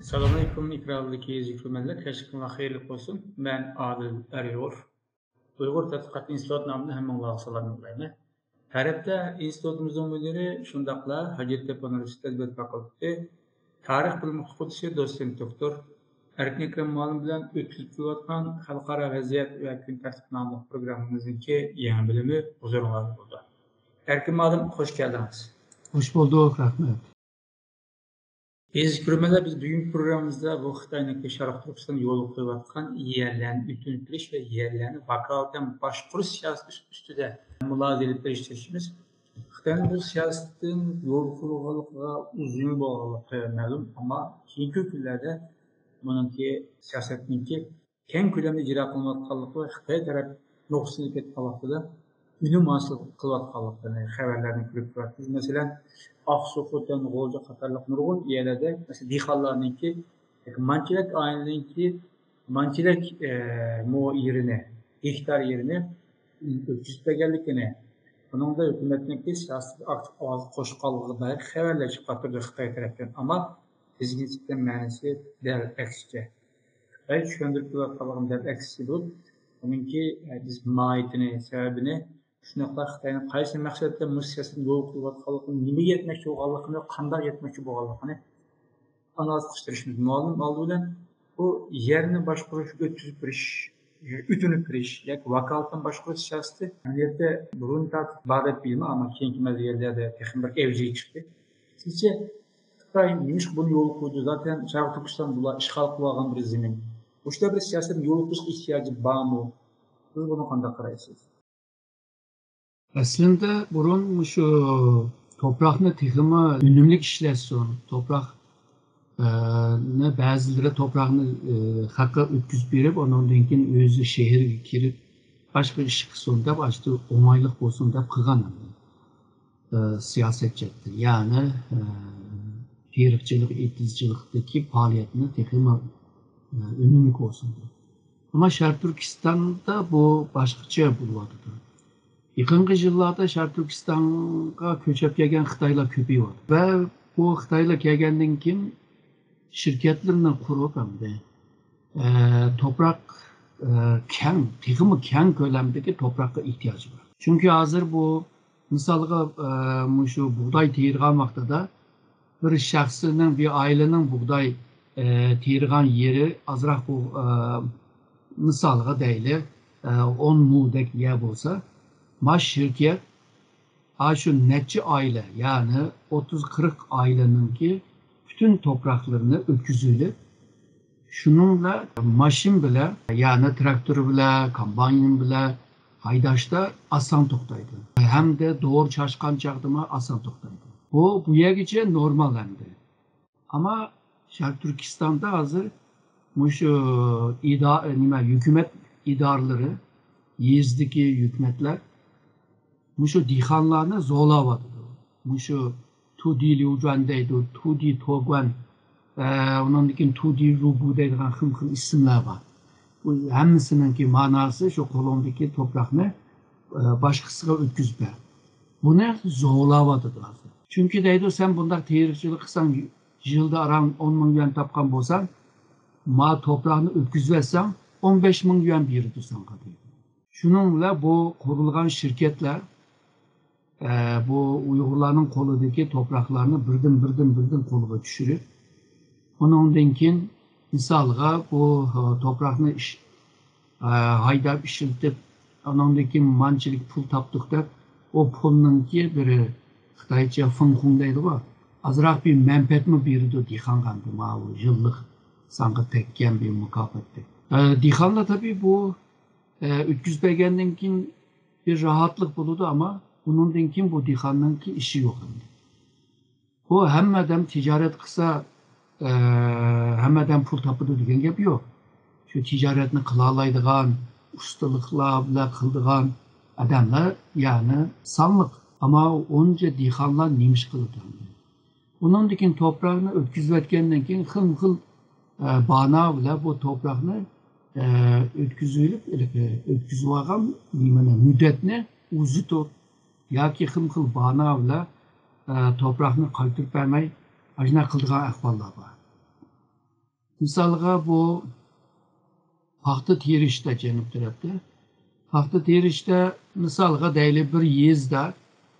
Assalamualaikum ikrarlık izleyiciler. Teşekkürler, hayırlı olsun. Ben Adil Eriyor. Uygur Tadqiqat İnstitut namını hemen bağışlarını bilayım. Tarihte institutumuzun müdürü şundakla Hacettepe Üniversitesi Edebiyat Fakültesi Tarih Bilimi Hukukçusu Doçent Doktor Erkin Ekrem Muallim bilen ötküzüp Halkara Vaziyet ve Gün Tertip namlı programımızdaki yeni bölümü huzurunuzda buldu. Erkin Muallim, hoş geldiniz. Hoş bulduk, rahmet. Biz bugün programımızda bu Xitay'daki Şarkı Türkistan yolu koyuvatkan yerlerini ütünütürüş ve yerlerini vakaleten başvuruş siyaseti üstüde mülazirlikler işleşimiz. Xitay'ın bu siyasetin yol koyuvatlığa uzun bağlılığı məlum ama keyinki günlerde bununki siyasetinki keng kölemde icra kılınatkallığı ve Xitay taraf noksanlık etkalıqlığı ünüm asıl kılvatkallıqlarını, haberlerini görüp görüyoruz. Mesela Aksoko'dan Golca Katarlık nurgun yerlerde mesela Dixallar'ınki mançilek aileninki mançilek mu yerine, ihtar yerine öküzüpe geldikine bunun da hükümetindeki siyasi aktif ağzı koşukallığı dair haberler çıkartırdı Xitay tarafından ama tezginlikten mənisi der eksice. Xitay düşündürüp kalığın der eksici bulup onunki biz maitini, sebebini şunaqlar Xitayning qaysi maqsadda bu siyosatni yo'l qo'yayotganligini, nimaga yetmoqchi bo'lganligini, qanday yetmoqchi bo'lganligini analiz qilishimiz ma'lum. Oldi bilan bu yerni boshqarish, o'tkazib berish, o'tinib berish yoki vakolatdan boshqarish siyosati bu yerda burun tortib ibodat bilimi, ammo keyingi mezgillarda texnik bir evjiga chiqdi. Sizcha Xitoy nima buni yo'l qo'ydi? Zaten Sharq Turkiston bular ishg'ol qilib olgan bir zamin. O'sha bir siyosatni yo'l qo'yish ehtiyoji bormi? Siz buni qanday qaraysiz? Aslında burun şu toprakını tıkıma ünlümlük işlesin. Toprak ne bazıları toprağını hakka ötküz berip onun denkin özü şehir kirip başka iş kısımda başta onaylık bolsunda kılgan siyasetçidir. Yani firikçilik, etizcilikteki faaliyetini tıkıma ünlümlük olsun. Ama Şarkı Türkistan'da bu başkaça bulvadıdır. Yaqinqi yillarda Sharq Turkistonga ko'chib kelgan Xitoylar ko'paydi va bu Xitoylar kelgandan keyin shirkatlarni qurib hamda toprak keng ko'lamdagi toprakqa ehtiyoji bor. Chunki hozir bu misolga shu bug'doy tergan vaqtida bir shaxsning, bir oilaning bug'doy tergan yeri ozroq bu misolga deyli 10 mudek yer bo'lsa Maş şirket, şu netçi aile yani 30-40 ailenin ki bütün topraklarını öküzüyle şununla maşin bile yani traktörü bile, kambanyin bile haydaşta asan toktaydı. Hem de doğru çaşkan çağdıma asan toktaydı. Bu yegice normal hem de. Ama Şarkı Türkistan'da hazır hükümet idarları, yezdeki hükümetler Muşu dixanlarını zorlavadı. Muşu tudi ucandaydı, tudi toğan, onun için tudi rubu deydiğen hım isimler var. Bu hemsinin ki manası şu kolondaki toprakını başkasına ötküzme. Bunu zorlavadı. Çünkü deydi sen bunlar terörçülük kısan yılda aran 10 milyon tapkan bolsan, ma toprağını ötküzversen 15 milyon verirdi sana deydi. Şununla bu kurulgan şirketler bu Uygurların koludaki topraklarını birden koluga düşürüp ondan keyin misalga bu toprakni haydab işiltip ondan keyin manchilik pul tapdık deb o pulninki biri Xitoycha funxun deydi bu azroq bir manfaatmi berdi dixonga bu yillik sanqı tekkan bir mukofotdi. Dixonlar tabii bu o'tkazbergandan keyin bir rahatlık buldu ama bunun kim bu dixanınki işi yok. Bu hemmeden ticaret kısa hemmeden pul tapıdı degan gap yok. Şu ticaretini kılalaydıgan, ustalıkla kıldıgan adamlar yani sanlık. Ama onca dixanlar nemiş kıldı. Bunun dikin toprağını ötküzvetkenden keyin hıl bana bile bu toprağını ötküzülüp ötküzüp algan müddetini uzutup yoki hıl bana bile toprağını qaytırıp vermey ajna kıldıgan ahvallar var. Misalga bu paxta terişte Cenub tarafta. Paxta terişte misalga deyli bir yezde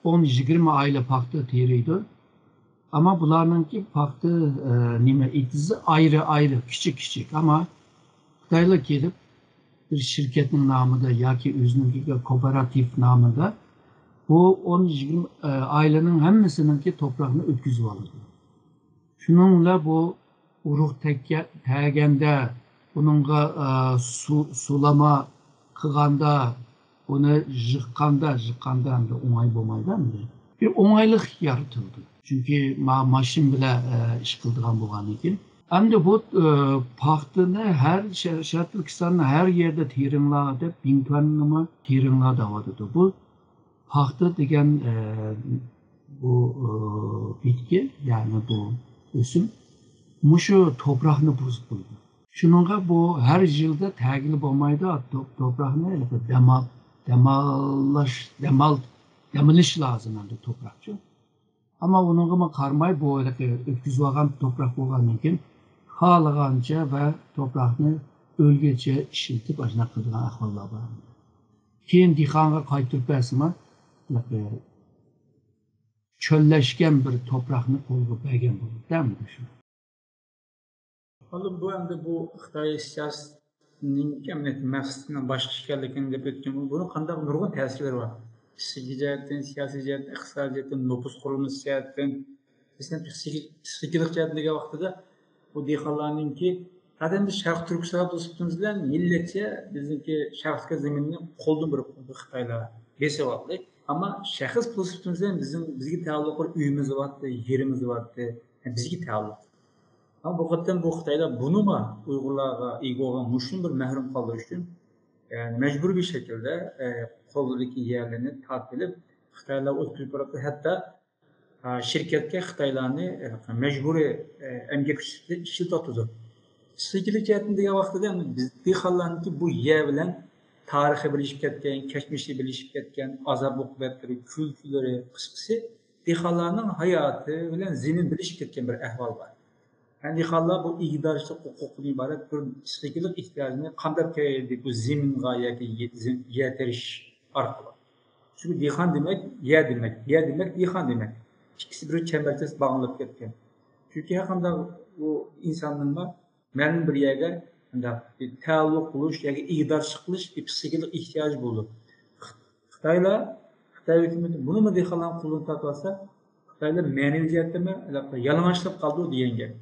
10-20 aile paxta teriydi. Ama bularınki paxta nime itizi ayrı ayrı, küçük küçük. Ama Xitayla gelip bir şirketin namında yaki özününki kooperatif namında bu 10-20 ailenin hemmesininki toprağını ötküzüp alırdı. Şununla bu urug tegende, bununla sulama kılganda, bunu jıkkanda hem de onay bulmaydı mı? Bir onaylık yaratıldı. Çünkü maşin bile iş kıldırgan bulgan için. Hem de bu paxtını her Türkistan'ın her yerde terimlerde, binkanlımı terimlerde avadıdı. Bu paxta degen bu bitki, yani bu ösüm, muşu toprağını bozuk buldu. Şununla bu her yılda təgili olmaydı, toprağını demiliş lazım hem de toprakçı. Ama onunla karmay bu ötküzü olan toprak olan için xalaganca ve toprağını ölgece işiltip başına kıldıran ahvallar var. Keyin dixanga qaytırıp bəsime çölleşken bir toprağını kolgu bəgen bulur, değil mi düşün? Oğlum bu hem de bu Xitay siyasetinin emniyet maqsadından başka işgallikini dep ötken bunun qanday nurgun ta'sirleri var. Psixik jihatdan, siyasi jihatdan, iqtisodiy jihatdan, nüfus qurulması jihatdan, psixiklik jihatdagi vaqtida bu dehqonlarninki zaten biz Şarkı Türkistan do'stimiz bilan yillarcha bizniki shaxsga zaminni qo'ldan berib qo'ydi Xitoylar. Besavotlik. Ama şahıs do'stimiz bilan bizga taalluqli uyimiz bor, yerimiz bor, bizga taalluq. Ama bu kadar bu Xitoylar bunu mu Uygurlarga ega olan muşun bir mahrum kaldığı için yani mecbur bir şekilde koldaki yerlerini tatbilip Xitoylar o'tkazib beradi. Hatta şirketke Xitoylarni mecburi emgak ishlatadi. Psixiklik jihatidagi vaqtida biz dehqonlarniki bu yer bilan tarixi bilishib ketgan, kechmishi bilishib ketgan, azob uqubatlari, kulgulari, qisqasi dehqonlarning hayoti bilan zemin bilishib ketgan bir ahvol bor. Yani dehqonlar bu ig'dorchilik huquqidan iborat bir psixiklik ehtiyojini qanday keldi bu zeminga yoki yetirish orqali. Çünkü dehqon demek yer demek, yer demek dehqon demek. İkisi bir çembersiz bağlanıp ketgan. Çünkü hakkında bu insanın ma'lum bir yerga taalluq qilish yoki ig'dorchilik qilish bir psixiklik ehtiyoj bo'ldi. Xitoy hukumati buni mi dehqonlarning qo'lidan tortib olsa, Xitoylar ma'naviy jihatdami yalang'ochlik qoldi degan gap.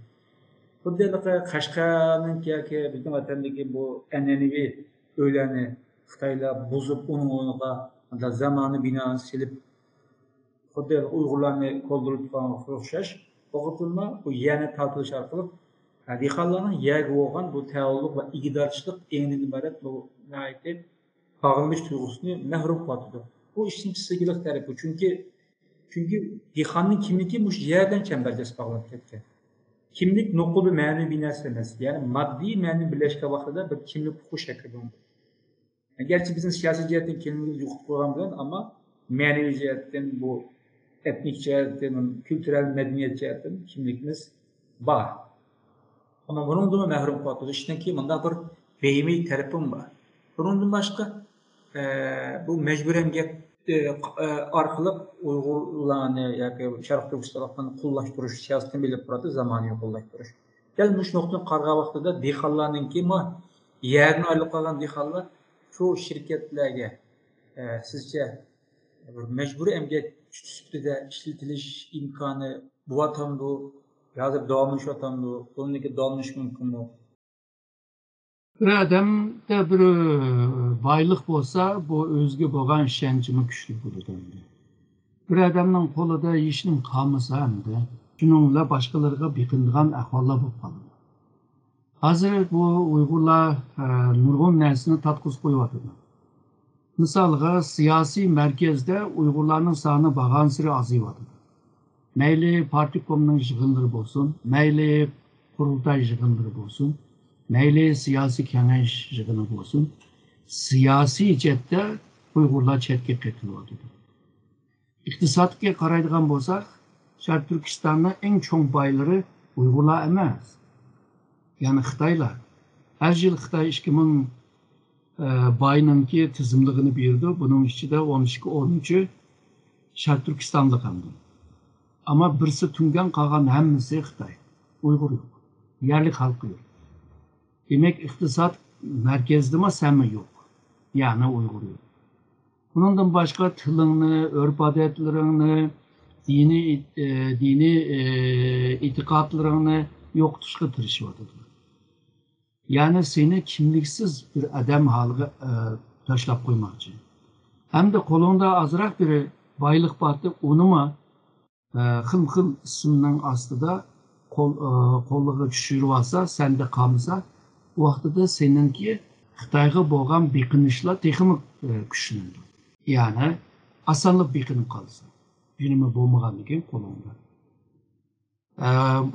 Xuddi Qashqarninki yoki bizning vatandagi bu an'anaviy uylarni Xitoylar buzib, uning o'rniga zamoniy binoni silib, xuddi Uyg'urlarni qo'ldirib turganga o'xshash, o'qitilma bu yana tortilish orqali dehqonlarning yerga bo'lgan bu taalluq va ig'dorchilik endidan iborat bu bağlanış tuyg'usini mahrum qiladi. Bu ishning psixiklik tarafi. Çünkü dehqonning kimligi mush yerdan chambarchas bog'lanib ketgan. Kimlik nuqul bir ma'naviy bir narsa emas. Yani maddi ma'naviy birlashgan vaqtida bir kimlik huquq shakli bo'ladi. Gerçi bizim siyasi jihatdan kimligimiz yo'qotib qo'ygan bilan, ama ma'naviy jihatdan bu etnik jihatdan, kültürel medeniyet jihatdan kimligimiz bor. Ama bundan mahrum qoladi. Ishdan keyin bunda bir beyimiy tarafim bor. Bundan boshqa bu mecbur emgak orqali Uyg'urlarni yoki Sharq Turkistonni qo'llashtirish siyosatini belgilab turadi, zamoniy qo'llashtirish. Kel mush nuqtani qargan vaqtida dehqonlarninki yerni olib qolgan dehqonlar shu shirkatlarga sizcha mecbur emgak sifatida ishlatilish imkoni bo'latamdi, hozir davomlashatamdi, buniki davomlash mumkinmi? Bir adamda bir baylık olsa bu özgü boğan şencimi güçlü bulur. Bir adamın kolunda işinin kalması hem de şununla başkalarına bikindiğen ahvallar bu kalır. Hazır bu Uygurlar nurgun nersini tatkız koyuyordu. Misalga siyasi merkezde Uygurların sahne bağan sıra azıyvadı. Meyli partikomның yığınları olsun, meyli kurultay yığınları olsun, meyli siyasi kengeş yığını olsun, siyasi cepte Uygurlar chetga qetiladi. İqtisodga qaraydigan bo'lsak, Sharq Turkistonning eng cho'ng boylari Uygurlar emas. Yani Xitaylar. Her yıl Xitay 2000 bayınınki tizimliğini berdi. Bunun içinde 12-13 Şark Türkistanlık hamdı. Ama birisi tüngen kalan hemmisi Xitay. Uygur yok. Yerli halkı yok. Demek iktisat merkezde mi sen mi yok? Yani Uygur yok. Bundan başka tılını, örf adetlerini, dini itikatlarını yok tuşka tırışıvadılar. Yani seni kimliksiz bir adam haline taşlap koymak için. Hem de kolunda azırak bir baylık battı, onu mu hıl isimden aslında kolluğu düşürüp alsa, sen de kalmasa, o vaxtda da seninki Xitayga boğan bekinişle tekimi güçlündü. Yani asanlık bekinip kalsa. Günümü boğmağandı ki kolunda.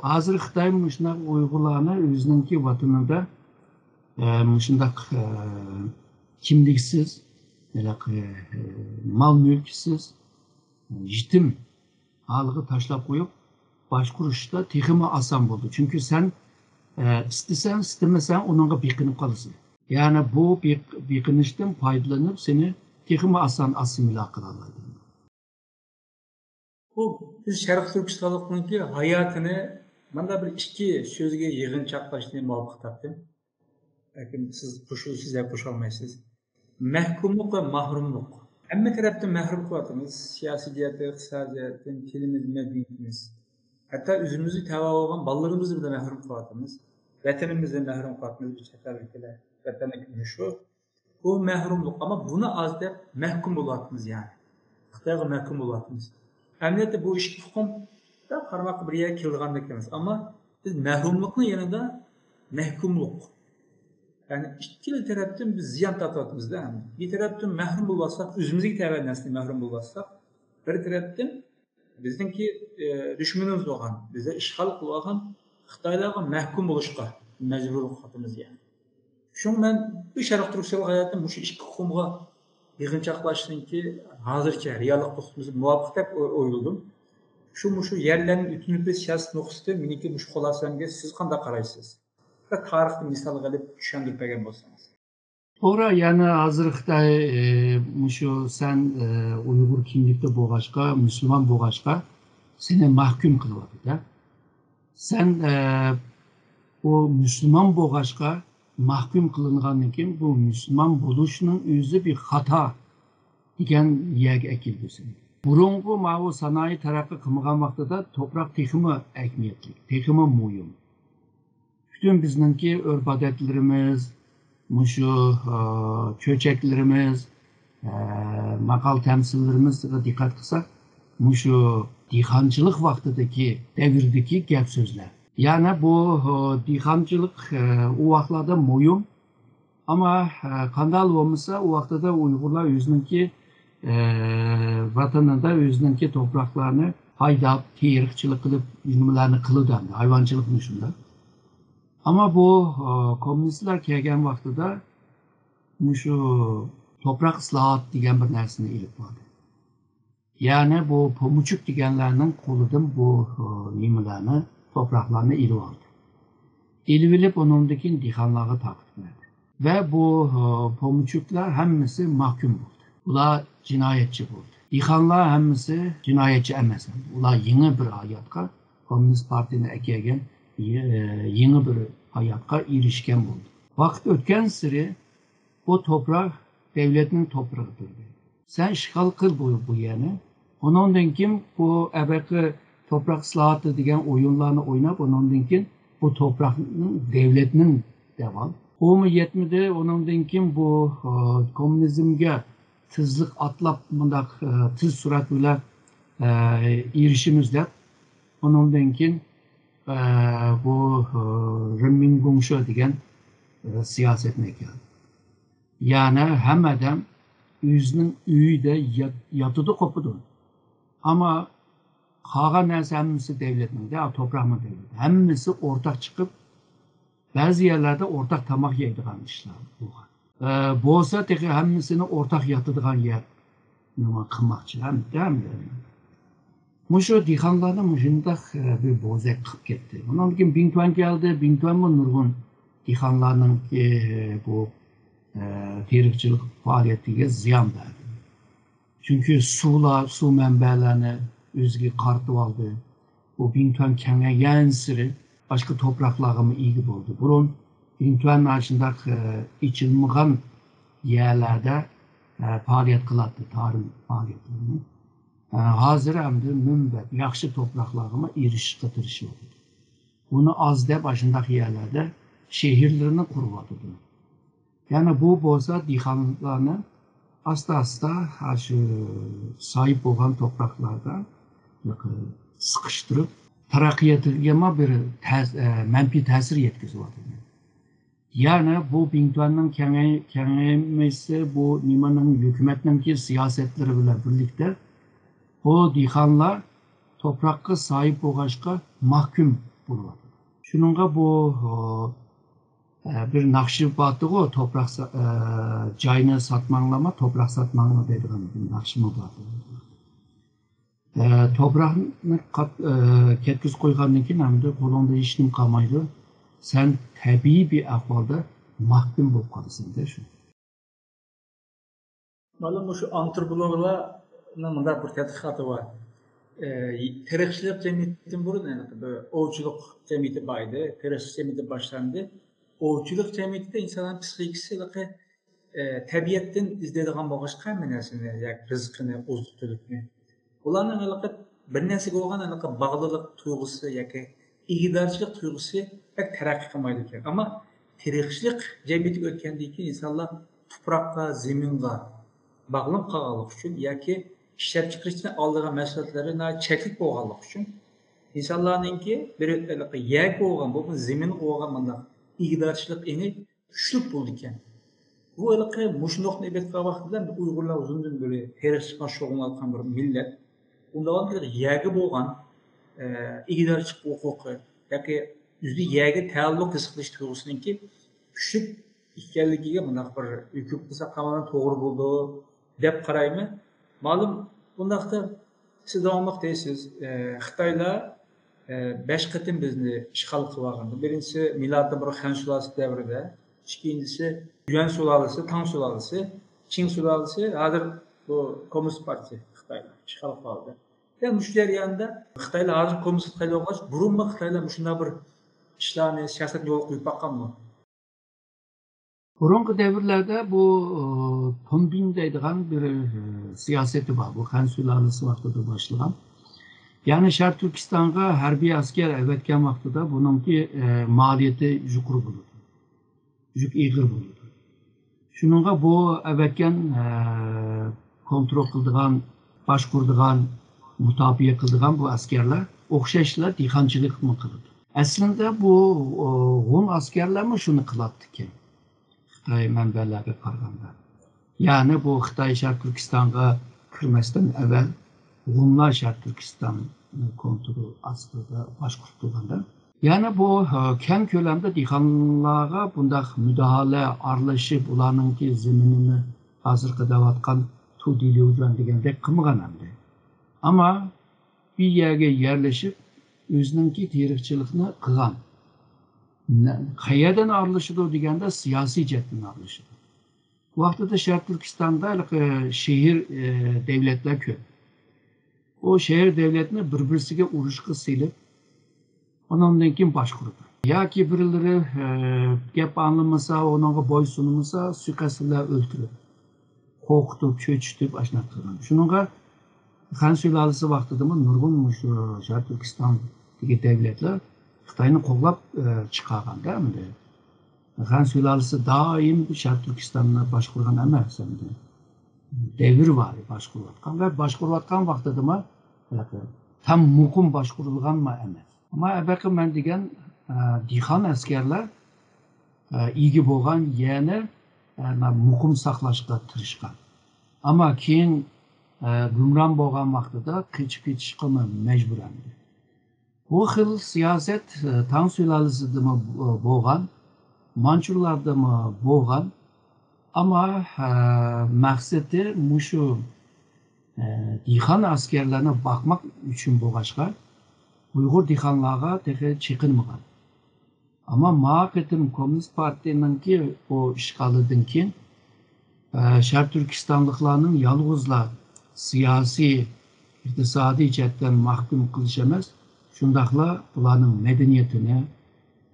Hazır Xitay müşündaq Uygurlarını özününki vatanında müşündaq kimliksiz, mal mülksiz, jitim halığı taşlap koyup başkuruşta tekimi asan buldu. Çünkü sen istesen, istemesen onunla bekinip kalırsın. Yani bu bekinişten faydalanıp seni tekimi asan asimila kılarlar. Bu biz Şarkı Türkistanlık'ınki hayatını bana bir iki sözge yığınçaqlaştığını muvaffaq tapdım. Lakin siz size koşalmaysınız. Mehkumluk ve mahrumluk. Hem taraftan mahrum kılatımız, siyasi cihetten, iqtisadi cihetten, tilimiz, medeniyetimiz. Hatta üzümüzü tava olan ballarımızı bile mahrum kılatımız. Vatanımızı mahrum kılatımız bir çeterlikler. Vatanlık şu. Bu mahrumluk ama bunu az da mahkum olatımız yani. Xitayga mahkum olatımız. Emniyette bu iş hukum da qarmaq bir yerga kelgandek emas. Ama biz mahrumlukning yanında mahkumluk. Yani ikili tarafdan biz ziyon tortyapmiz-da. Bir tarafdan mahrum bo'lsak, o'zimizga tayyor narsadan mahrum bo'lsak, bir tarafdan bizningki dushmanimiz bo'lgan, bizni ishg'ol qilgan Xitoylarga mahkum bo'lishga majbur qilamiz yani. Şun men bu Şarkı Türkistan hayatım bu ikki hukumga yığınçaqlaşdınki hozircha reallik to'xtamizga muvofiq deb o'yladim. Şu yerlerin ütünüp siyasi nuqsati meniki bu xulosamga siz qanday qaraysiz? Tarixni misal qilib tushuntirib bergan bo'lsangiz. To'g'ri, yani hozir Xitoy şu sen Uyg'ur kimlikda bo'lg'achqa, musulmon bo'lg'achqa seni mahkum qilyapti-da. Sen o musulmon bo'lg'achqa mahkum qilingandan keyin bu musulmon bo'lishning o'zi bir xato degan yerga akildi seni. Burungi ma'vu sanoat taraqqiy qilmagan vaqtida to'proq texmi ahamiyatli, texmi muhim. Bütün bizningki örf adetlerimiz, şu çöçeklerimiz, makal temsillerimize dikkat kılsak, şu dixancılık vaxtidagi, devirdeki gap sözler. Yani bu dixancılık o vaxtlarda muhim, ama qandal olmasa o vaxtda Uygurlar özününki vatanında özününki topraklarını haydap, terikçilik kılıp, yürümelerini kılıdı, hayvancılık şunda. Ama bu komünistler kelgen vaxtida şu toprak ıslahat degan bir narsani ilib oldi. Yani bu Pomuchuk deganlarning qo'lidan bu nimalarni, topraklarni ilib oldi. Ilib olib ondan keyin dehqonlarga taqsimladi. Ve bu Pomuchuklar hammasi mahkum bo'ldi. Ular jinoyatchi bo'ldi. Dehqonlar hammasi jinoyatchi emas. Ular yangi bir hayotga Komünist partiyani ekegan yeni bir hayatga erişken buldu. Vakit ötken sırı o toprak devletinin toprağıdır. Sen işgal kıl bu yani. Ondan kim bu ebeki toprak ıslahatı degen oyunlarını oynap ondan kim bu toprağın devletinin devam. O mu yetmedi ondan kim bu komünizmge tızlık atlap bundak tız suratıyla erişimizde ondan kim bu Renmingungshu degan siyasetine geldi. Yani hem adam özünün uyida yatıdı kopudu. Ama kalan narsa hemmisi devletin, toprağın devleti. Hemmisi ortak çıkıp bazı yerlerde ortak tamak yeydiğen işler. Bu olsa teki hemmisini ortak yatıdığan yer kılmakçı. Değil mi? Muşu dihqanlarni mushundaq bir bo'zak qilib ketdi. Undan keyin Bingtuan keldi. Bingtuanmi nurg'un dihqonlarning bu terikchilik faoliyatiga ziyon berdi. Chunki suv manbalarini o'ziga qartib oldi. Bu Bingtuan kengaygan siri boshqa topraklarga ega bo'ldi. Burun Bingtuan shundaq ichilmagan yerlarda faoliyat qiladi, tarım faoliyatlarini. Hozir hamda munbat yaxshi topraklarga erishishga tirishyapti. Buni oz deb shundaq yerlarda shaharlarni quryapti. Ya'ni bu bo'lsa dehqonlarni asta-asta shu sahib bo'lgan topraklarda sıkıştırıp taraqqiyotiga bir manfiy ta'sir yetkazadi. Yani bu Bingtuanning kengaymasi bu nimaning hukumatning siyosatlari bilan birlikda bu dehqonlar toprakka sahip bo'lishga mahkum bo'ladi. Shuningga bu bir naqshi bor, toprak joyni satmanglama, toprak satmanglama deydigan bir naqshi bor. Toprakni ketkizib qo'ygandan keyin hamda qo'lingda hech nima qolmaydi. Sen tabiiy bir ahvolda mahkum bo'lib qolasan-da shu. Malum şu antropologlarning bunda bir tadqiqoti bor. Terikchilik jamiyatidan burun ovchilik jamiyati bor edi. Terikchilik jamiyati boshlandi. Ovchilik jamiyatida insonlar psixikasi tabiatdan izlaydigan bo'lg'achqa hamma narsani, yoki rizqini, oziq-to'likni. Ularning bir narsaga bo'lgan bog'liqlik tuyg'usi yoki ig'dorchilik tuyg'usi pek taraqqiy qilmaydi ekan. Ammo terikchilik jamiyatiga o'tgandan keyin insonlar tuproqqa, zaminga bog'lanib qolganlik uchun yoki ishlab chiqarishdan oldigan mahsulotlari cheklik bo'lganlik uchun insonlarningki bir yak bo'lgan, bu zamin bo'lgan mana ig'dorchilik eni kuchli bo'ldi ekan. Bu mushundoqni ibadetga vaqtida Uyg'urlar uzundan beri terikchilikga shug'ullangan bir millat. Undan bir yagi bo'lgan ig'dorchilik huquqi yoki o'zi yagi taalluq his qilish tuyg'usiningki kuchli ekanligiga bundaq bir hukm qilsa qamani to'g'ri bo'ldi deb qaraymi? Ma'lum bundaqda siz davomli deysiz, Xitoylar 5 qatim bizni ishg'ol qilib olgandi. Birinchisi miloddan bir Xan sulolasi davrida, ikkinchisi Yuan sulolasi, Tang sulolasi, Qing sulolasi, hozir bu Kommunist partiya Xitoylar ishg'ol qildi. Yani bu jarayonda Xitoylar hozir kommunist Xitoylar bo'lgach, burunmi Xitoylar shunday bir ishlarni, siyosatni yo'l qo'yib boqqanmi? Burungi davrlarda bu Tombin deydigan bir siyosati bor. Bu Xan sulolasi vaqtida boshlangan. Yani Sharq Turkistonga harbiy askar avatgan vaqtida buningki maliyati yuqori bo'ladi. Yuk ig'ir bo'ladi. Shuningga bu avatgan kontrol qiladigan, boshquradigan, mutabiye qiladigan bu askerler o'xshashlar dehqonchilik qiladi. Aslında bu Hun askerlermi shuni qiladi ekan. Xitoy manbalariga qaraganda. Yani bu Xitoy Sharq Turkistonga kirmasdan avval Hunlar Sharq Turkiston kontroli ostida boshqurganda. Yani bu keng ko'lamda dehqonlarga bundaq müdahale, aralashib, ularningki zaminini hozirgi davatgan tudili ujan degandek qilmagan hamda. Ama bir yerga yerleşip o'zininki terikchilikni qilgan. Qayerdan aralashadi deganda siyosiy jihatdan aralashadi. Bu vaqtda Sharq Turkistonda shahar davlatlar ko'p. O shahar davlatni bir-birisiga urushga silib, ondan keyin boshquradi. Yoki birileri gap anglamasa, onunga bo'ysunmasa, suiqasdlar o'ldirib, qo'rqitib, cho'chitib ashuna qilgan. Shuningga Xan sulolasi vaqtida nurg'un Sharq Turkistondagi davlatlar Xitoyni qo'llab chiqarganda. Xan sulolasi doim Sharq Turkistonni boshqargan emas. Devir var boshqarayotgan va boshqarayotgan vaqtida tam muqim boshqarilganmi emas. Ama evvelki men degan dehqon askerler ega bo'lgan yerni muqim saqlashga tirishgan. Ama keyin gumron bo'lgan vaqtida qechib ketishga majburlandi. Bu xil siyosat Tang sulolasidan bo'lgan, Manchurlardan bo'lgan, ama maqsadi mushu Dihan askerlerine bakmak için bu başka Uygur dihanlığa tehe çıkınmagan. Ama Mağaketim Komünist Parti'nin ki o işgalıdın ki Şərq Türkistanlıqlarının yalğızla siyasi, iktisadi cəhətdən mahkum qılış emas, şundaqla bunların medeniyetini,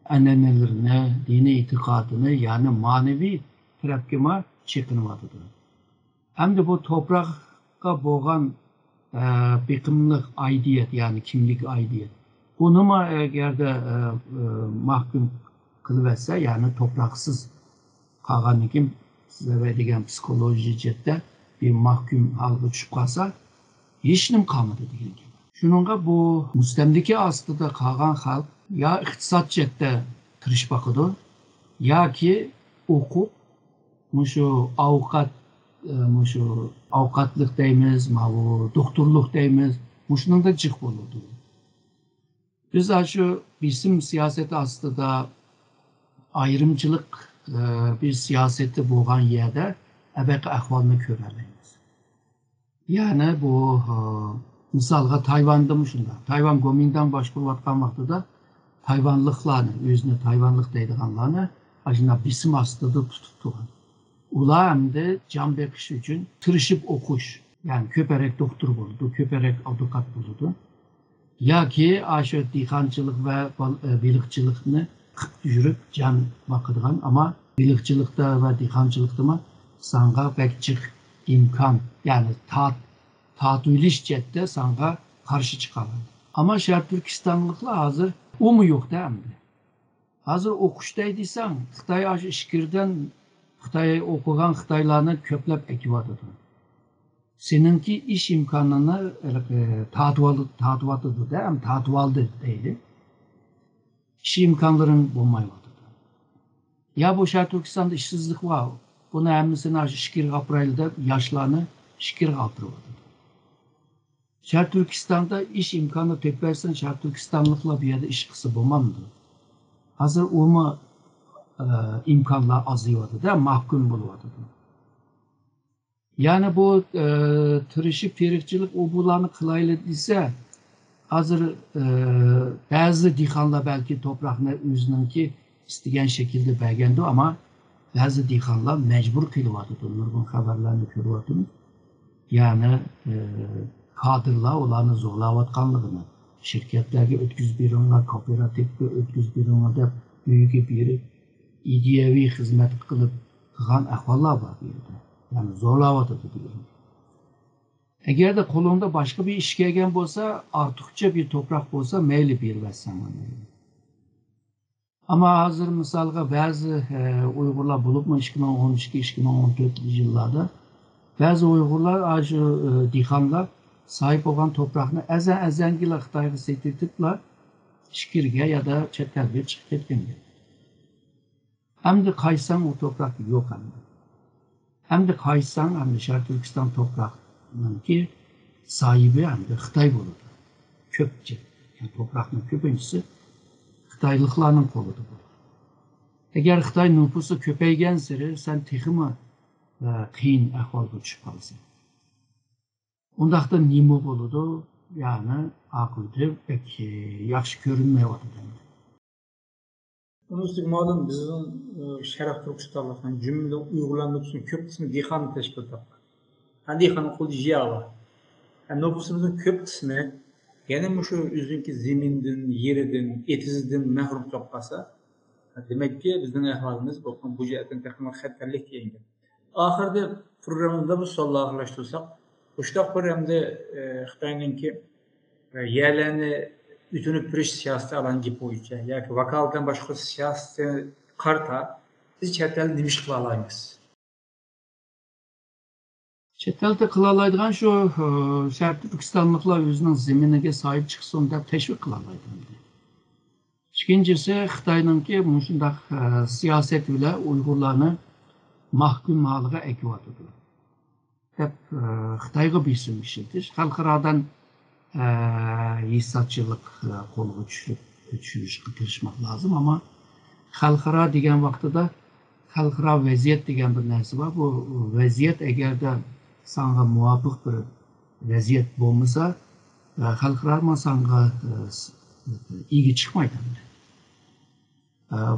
ənənələrini, dini itiqadını, yani manevi tərəfkima çekinmadıdır. Hem de bu toprağa boğan biqimlik aidiyet, yani kimlik aidiyet. Bunu mu eğer de mahkum kılıverse, yani topraksız qalğan kim size verdiğim psikoloji cihette bir mahkum halkı düşüp kalsa hiç nim kalmadı degan gibi. Şununla bu müstemlike aslında kalgan halk ya iktisat cihette kırış bakıdı ya ki okup şu avukat şu avukatlık deyimiz, doktorluk deyimiz, şunun da cık olurdu. Biz şu bizim siyaseti aslında ayrımcılık bir siyaseti boğan yerde ebek ahvalını görəməyimiz. Yani bu misalga Tayvan'da mı şunda? Tayvan Gomin'den başvuruvatkan vaxtıda Tayvanlıqlarını, özünü Tayvanlıq deydiğanlarını aslında bizim aslında tutup tuğan. Ula hem de can bekişi için tırışıp okuş. Yani köperek doktor buldu, köperek avukat buldu. Ya ki aşı dihancılık ve bilikçilikini düşürüp can bakıdığan ama bilikçilikte ve dihancılıkta mı sana bekçik imkan yani tatiliş cette sana karşı çıkarlar. Ama Şərq Türkistanlıkla hazır o mu yok değil mi? Hazır okuştaydıysan Xitay aşı işkirden Xitay okugan Xitaylarını köplep ekivatıdır. Seninki iş imkanını tatıvatıdır değil mi? Tatıvaldı değil. İş imkanların bulmayıvatıdır. Ya bu Şərq Türkistan'da işsizlik var. Bunu hemmisini aşı şikir kapraylıda yaşlarını şikir kaptırıvatıdır. Şərq Türkistan'da iş imkanı tekversen Şərq Türkistanlıkla bir yerde iş kısı bulmamdır. Hazır olma imkanlar azıyvatıdır değil mi? Mahkum buluvatıdır. Yani bu tırışık terikçilik obularını kılaylı ise hazır bazı dihanlar belki toprağına özününki isteyen şekilde belgendi ama bazı dihanlar mecbur kılıvatıdır. Nurgun haberlerini görüvatıdır. Yani kadırlar olanı zorlavatkanlığını şirketlerge ötküz birunlar, kooperatifge ötküz birunlar da büyük bir ideyevi hizmet kılıp kılan ahvallar var bir yerde. Yani zorlavatıdır diyorum. Eğer de kolunda başka bir iş gelgen olsa, artıkça bir toprak olsa meyli bir vessemen. Ama hazır misalga bazı Uygurlar bulup mu 2012-2014 yıllarda bazı Uygurlar acı dihanlar sahip olan toprağını ezengiler Xitayga setirtipler şikirge ya da çetelge çıkıp ketkenler. Hem de kaysan o toprak yok hem de. Hem de kaysan hem de Şərq Türkistan toprağının ki sahibi hem de Xitay buludu. Köpçe. Yani toprağının köpüncüsü Xitaylıqlarının koludu bu. Eğer Xitay nüfusu köpeygen seri sen teximi qiyin ahvalga düşüp kalsın. Ondaqda nimo boludu, yani aqıdı pek yaxşı görünmeyevatıdı. Onun üstüne malum bizim Şərq Türkistanlıqların cümle Uygurlar nüfusunun köp kısmı dihanı teşkil etdi. Yani dihanın kolu jiya var. Yani nüfusumuzun köp kısmı yani şu üzünkü zeminden, yeriden, etizden mehrum kalıb qalsa, demek ki bizden ahvalimiz bu cihetten takımı xətərlik deyildi. Ahırda programımızda bu sualları ağırlaştırsak, bu programda Xitay'ın ki yerlerini ütünüp pürüş siyaseti alan gibi boyunca, yani vakaldan başka siyaseti karta, biz çetel demiş kılalayımız. Çetelde kılalaydıgan şu Şərq Türkistanlıqlar özünün zeminine sahip çıksın da teşvik kılalaydıgan. İkincisi Xitay'ın ki şundaq siyaset ile Uygurlarını mahkum halığa ekivatıdır. Hep Xitayga bilsin bir şeydir. Halkıradan hissatçılık kolu düşürüşü tırışmak lazım ama halkıra degen vaxtıda halkıra vaziyet degen bir nersi var. Bu vaziyet eğer de sana muvafık bir vaziyat bo'lmasa, xalqaro masalga ega chiqmaydi.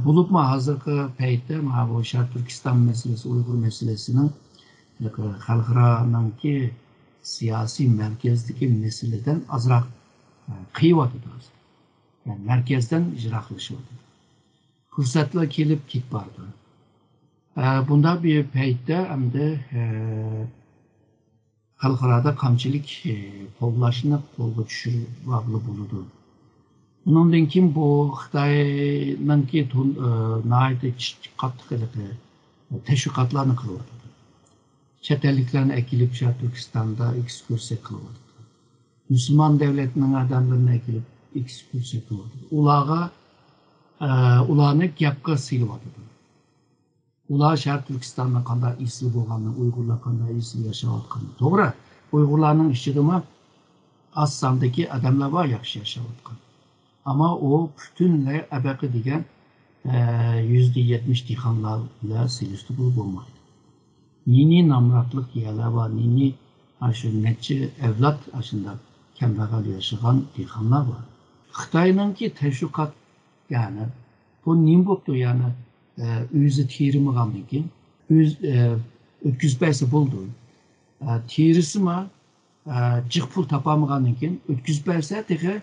Bulupma hozirgi paytda mana bu Sharq Turkiston masalasi, Uyg'ur masalasining xalqaroniki siyosiy markazdagi masaladan azroq qiyyapti hozir. Yani merkezden icraatlaşıyordu. Fırsatlar kelip git vardı. Bunda bir payda hem de xalqarada kamçilik kollaşını kolga düşürüp bağlı buludu. Bundan kim bu Xitay'nın ki naide kattığı teşvikatlarını kılıyordu. Çet elliklerini ekilip Türkistan'da ekskursiya kılıyordu. Müslüman devletinin adamlarını ekilip ekskursiya kılıyordu. Ularını gapga silıyordu. Ular Şarkı Türkistan'da qanday isli bo'lganini, Uyg'urlar qanday isli yaşayotganini. To'g'ri, Uyg'urlarning ichidami az sondagi odamlar bor yaxshi yashayotgan. Ama o butunlay abaqi degan %70 dehqonlar bilan selishtirib bo'lmaydi. Nini namratlik yerlar bor, nini shu necha avlod shunda kambag'al yashagan dehqonlar bor. Xitoyninki tashviqot, ya'ni bu nim bo'pti, ya'ni o'zi terimigandan keyin o'tkazbaysa bo'ldi. Terisimi jiq pul topamagandan keyin o'tkazbaysa dega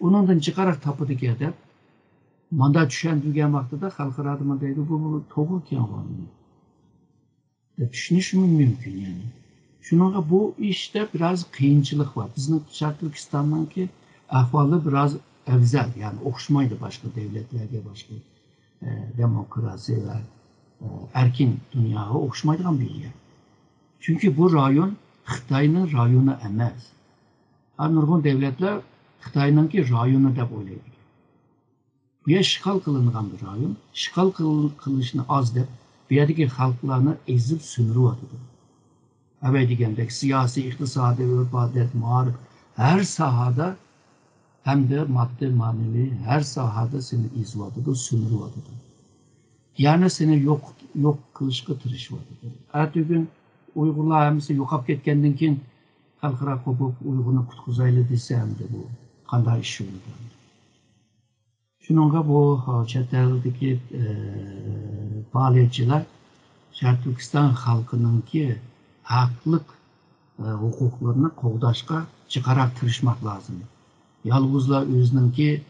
onundan chiqaroq topadigan deb mandat tushuntirgan vaqtida xalqaro mandaydi bu to'g'ri kelgan. Tushunish mumkin yani. Shunga bu ishda biroz qiyinchilik bor. Bizning Sharq Turkistonninki ahvoli biroz afzal, yani o'xshamaydi boshqa davlatlarga, boshqa demokrasiya va erkin dunyoga o'xshamaydigan bir yer. Chunki bu rayon Xitoyning rayoni emas. Nurg'un davlatlar Xitoyninki rayoni deb o'ylaydi. Bu yer ishg'ol qilingan bir rayon, ishg'ol qilishni oz deb bu yerdagi xalqlarni ezib so'ndiryotdi. Avay degandek siyosiy, iqtisodiy, urf-odat, ma'rif her sahada hem de maddi manevi her sahada seni izlıyordu, sömürüyordu. Yani seni yok kılışkı tırışıyordu. Artık gün Uygurlar hemisi yokap ketkendiğin keyin xalqaro kopup Uygur'unu kutkuzaylı dese hem de bu qanday iş oldu. Şununla bu chet eldeki faaliyetçiler Sharq Turkiston xalqiningki haqliq hukuklarını qo'g'dashga chiqarib tirishmak lazım. Yalnızla özününki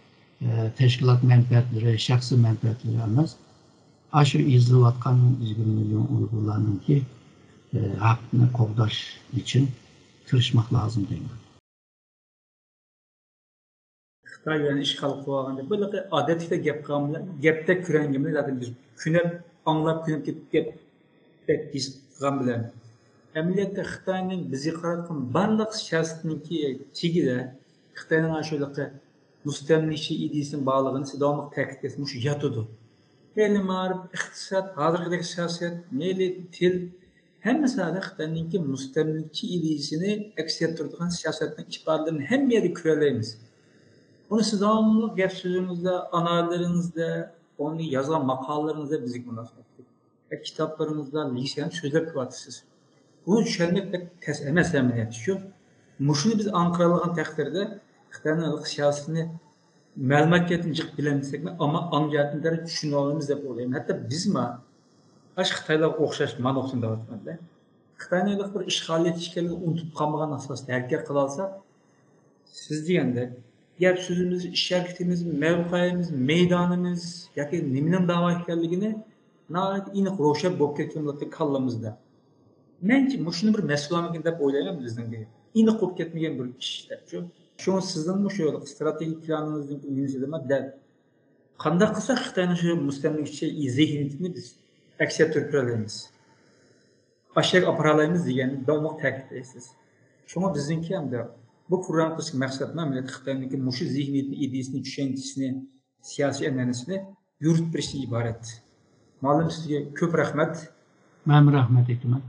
teşkilat menfaatleri, şahsi menfaatleri emas, aşırı izleyatkan 100 milyon Uygurlarınki hakkını qo'g'dash için tirishmak lazım deyman. Xitoy bilan ishg'ol qilganda böyle odatda gapda ko'rangimni zaten biz kunab anglab kunab ketib qilgan bilan amaliyotda Xitoyning bizga qaratgan barliq siyosatiniki chegida Xitoyning ashulaqa mustamlikachi ideyasini bog'lig'ini davomli ta'kidlash shu yotadi. Meyli ma'rif, iqtisod, hozirgidek siyosat, meyli til, hammasida Xitoyninki mustamlikachi ideyasini aks ettiradigan siyosatning ifodalarini hamma yerda ko'ralaymiz. Bunu siz devamlı gap sözünüzde, analizlerinizde, onu yazan makalelerinizde bizlik münasebetli. Kitaplarınızda, liseyen sözler kıvatırsınız. Bunu düşünmek pek tez emes emniyet şu. Muşunu biz Ankara'lıqan təqdirdə Xitay'nın siyasetini məlumatiyetini cıq biləmsək mi, ama anlayatınları düşünüyoruz da olayım. Hatta biz mi? Aş Xitay'la oxşaş manoqsun da batmadı. Xitay'nın bir işğaliyet işgəli unutup qalmağın asasında erkek kılalsa, siz deyəndə gap sözümüz, iş şərkətimiz, mevqayimiz, meydanımız, yoki nimaning da'vo ekanligini nəhayət aniq ro'shab bo'lib ketganlikda kallamizda. Menki shuni bir mas'ulamikin deb o'ylayman bizningga. Aniq bo'lib ketmagan bir ishlar shu. Shuni sizning shu strategik planingizni yuzida deb qanday qilsak Xitoyning shu mustamlikachi zihniyatini biz aks ettirib turamiz. Aşağı aparalaymiz deganni davomli ta'kidlaysiz. Shuni bizningki hamda bu program qilishning maqsadi mamlakat Xitoyning mushu zihniyatni, ideyasini, tushunchisini, siyosiy an'anasini yuritib berishdan iborat. Ma'lum sizga ko'p rahmat. Men rahmat aytaman.